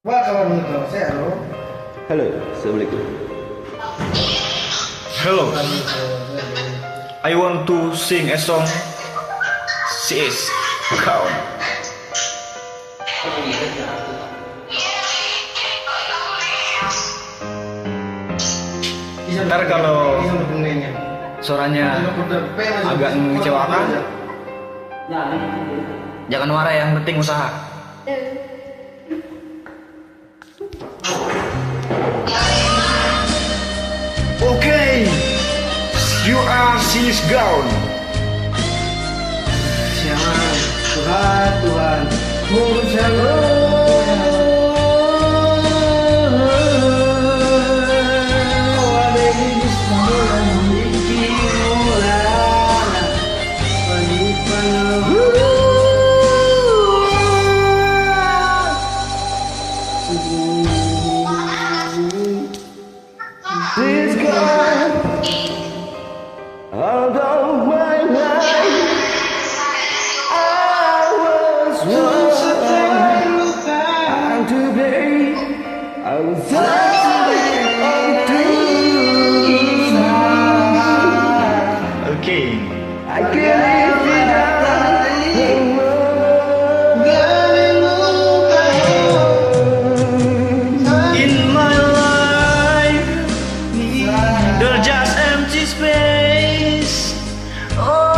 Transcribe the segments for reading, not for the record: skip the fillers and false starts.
Wah, kawan itu saya halo. Halo, assalamualaikum. Hello, I want to sing a song. She is count. Ntar kalau suaranya agak mengecewakan, jangan marah ya, yang penting usaha. Okay, you are she's gone. Siapa? Tuhan, Tuhan. Ngurus halo. Please God, although my life I was wrong, and today I was Okay. I can't live without you. In my life, there's just empty space. Oh,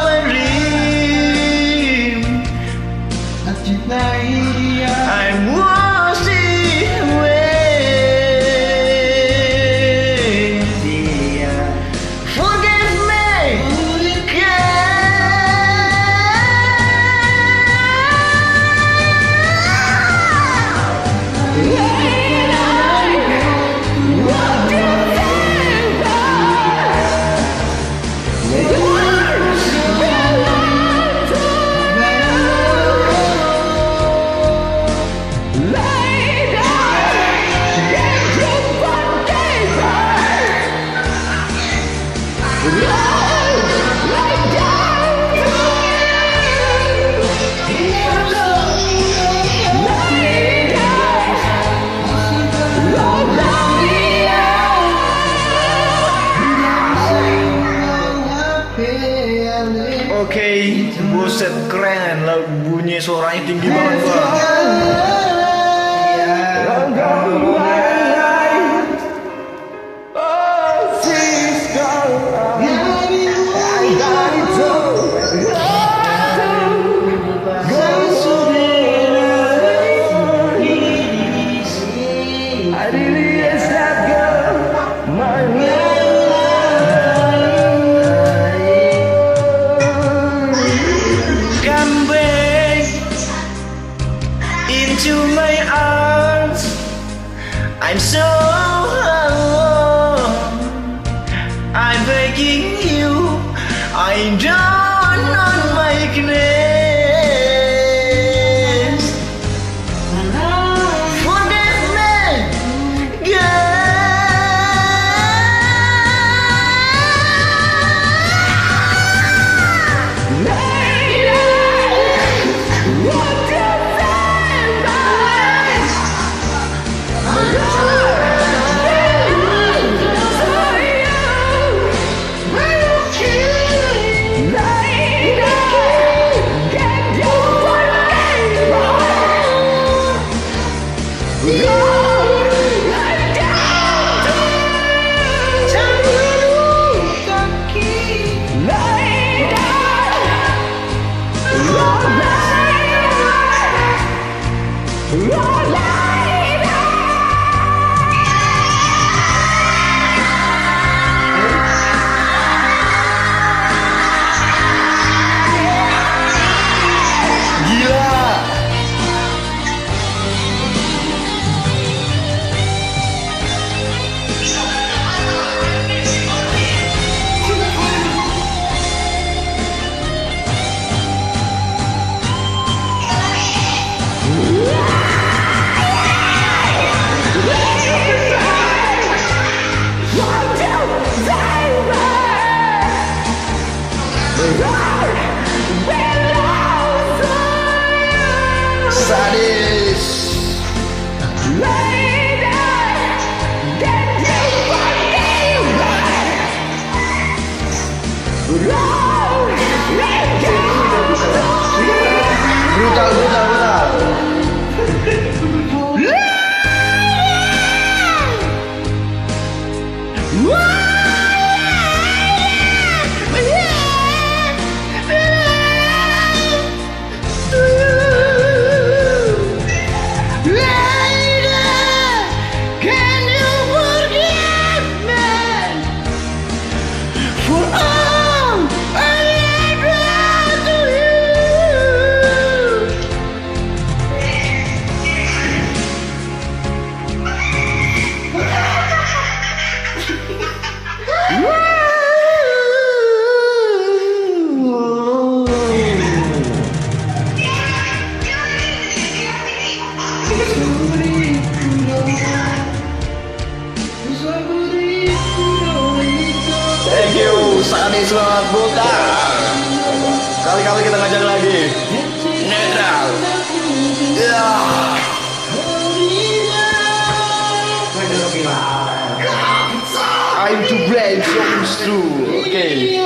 my dream, I'm washing away. Forgive me, Oke, buset keren lah, bunyi suaranya tinggi banget Bang. I really is that girl, my Come back into my arms. I'm so alone. I'm begging you. I don't know my weakness. Forgive me, sadis. Tadi selamat bukan. Kali-kali kita ngajak lagi. Netral. Ya. I'm too brave, so it's true. Okay.